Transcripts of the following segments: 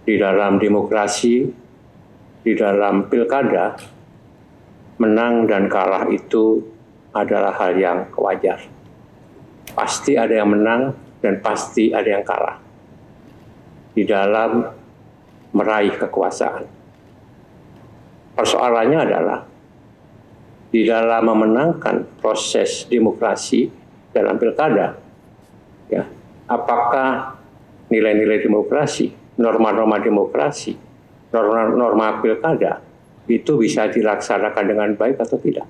di dalam demokrasi, di dalam pilkada, menang dan kalah itu adalah hal yang wajar. Pasti ada yang menang dan pasti ada yang kalah di dalam meraih kekuasaan. Persoalannya adalah di dalam memenangkan proses demokrasi dalam pilkada, ya, apakah nilai-nilai demokrasi, norma-norma demokrasi, norma pilkada itu bisa dilaksanakan dengan baik atau tidak?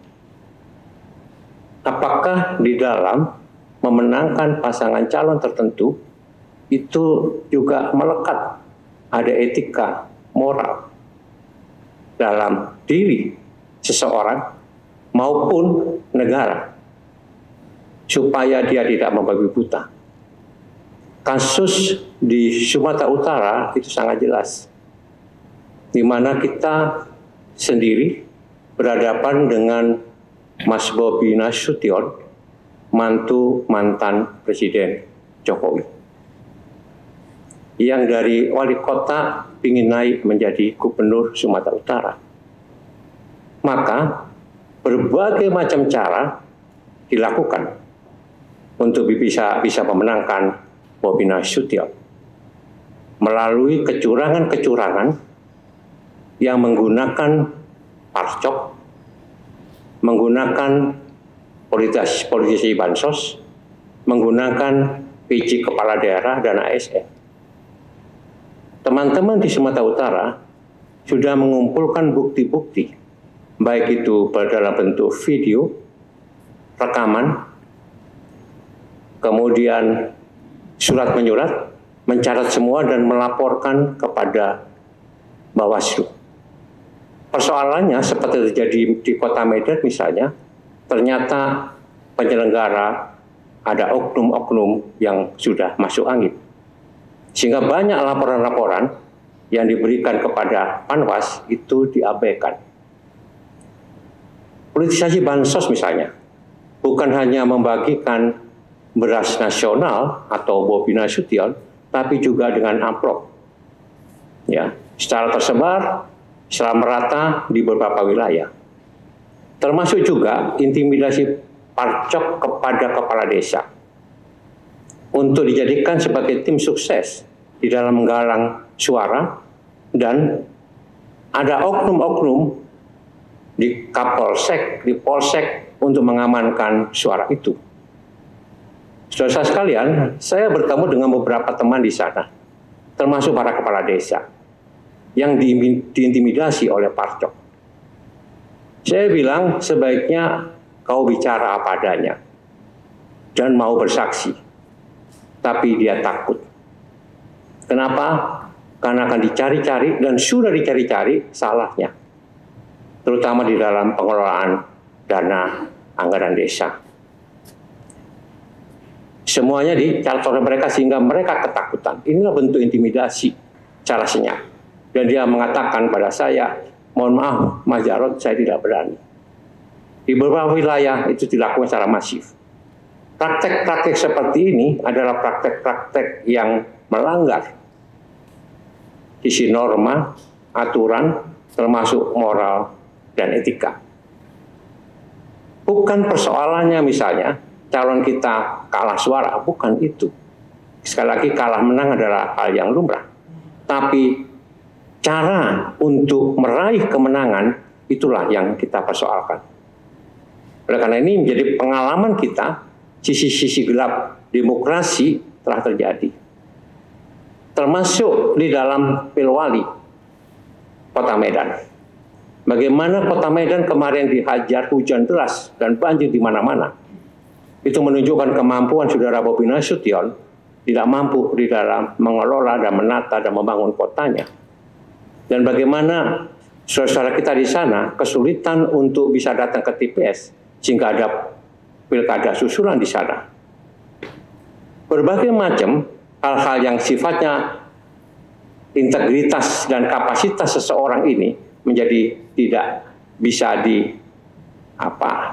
Apakah di dalam memenangkan pasangan calon tertentu itu juga melekat ada etika moral dalam diri seseorang maupun negara supaya dia tidak membabi buta. Kasus di Sumatera Utara itu sangat jelas, di mana kita sendiri berhadapan dengan Mas Bobi Nasution, mantu mantan Presiden Jokowi, yang dari wali kota ingin naik menjadi gubernur Sumatera Utara. Maka berbagai macam cara dilakukan untuk bisa memenangkan Bobi Nasution melalui kecurangan-kecurangan yang menggunakan parcok, menggunakan politisi bansos, menggunakan PJ kepala daerah dan ASN. Teman-teman di Sumatera Utara sudah mengumpulkan bukti-bukti, baik itu dalam bentuk video, rekaman, kemudian surat menyurat, mencatat semua dan melaporkan kepada Bawaslu. Persoalannya seperti terjadi di Kota Medan misalnya, ternyata penyelenggara ada oknum-oknum yang sudah masuk angin. Sehingga banyak laporan-laporan yang diberikan kepada Panwas itu diabaikan. Politisasi bansos misalnya, bukan hanya membagikan beras nasional atau Bobi Nasution, tapi juga dengan amplop. Ya, secara tersebar, secara merata di beberapa wilayah. Termasuk juga intimidasi parcok kepada kepala desa untuk dijadikan sebagai tim sukses di dalam menggalang suara, dan ada oknum-oknum di Kapolsek, di Polsek untuk mengamankan suara itu. Saudara sekalian, saya bertemu dengan beberapa teman di sana, termasuk para kepala desa yang diintimidasi oleh parcok. Saya bilang sebaiknya kau bicara apa adanya dan mau bersaksi. Tapi dia takut. Kenapa? Karena akan dicari-cari dan sudah dicari-cari salahnya. Terutama di dalam pengelolaan dana anggaran desa. Semuanya dicatat oleh mereka sehingga mereka ketakutan. Inilah bentuk intimidasi cara senyap. Dan dia mengatakan pada saya, mohon maaf Mas Jarod, saya tidak berani. Di beberapa wilayah itu dilakukan secara masif. Praktek-praktek seperti ini adalah praktek-praktek yang melanggar sisi norma, aturan, termasuk moral dan etika. Bukan persoalannya misalnya calon kita kalah suara, bukan itu. Sekali lagi kalah menang adalah hal yang lumrah. Tapi cara untuk meraih kemenangan itulah yang kita persoalkan. Oleh karena ini menjadi pengalaman kita, sisi-sisi gelap demokrasi telah terjadi. Termasuk di dalam Pilwali Kota Medan. Bagaimana Kota Medan kemarin dihajar hujan deras dan banjir di mana-mana. Itu menunjukkan kemampuan saudara Bobi Nasution tidak mampu di dalam mengelola dan menata dan membangun kotanya. Dan bagaimana saudara kita di sana kesulitan untuk bisa datang ke TPS sehingga ada pilkada susulan di sana. Berbagai macam hal-hal yang sifatnya integritas dan kapasitas seseorang ini menjadi tidak bisa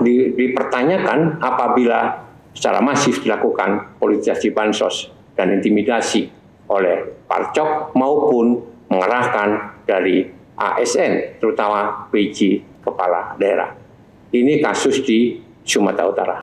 dipertanyakan apabila secara masif dilakukan politisasi bansos dan intimidasi oleh parcok maupun mengerahkan dari ASN, terutama PJ Kepala Daerah. Ini kasus di Sumatera Utara.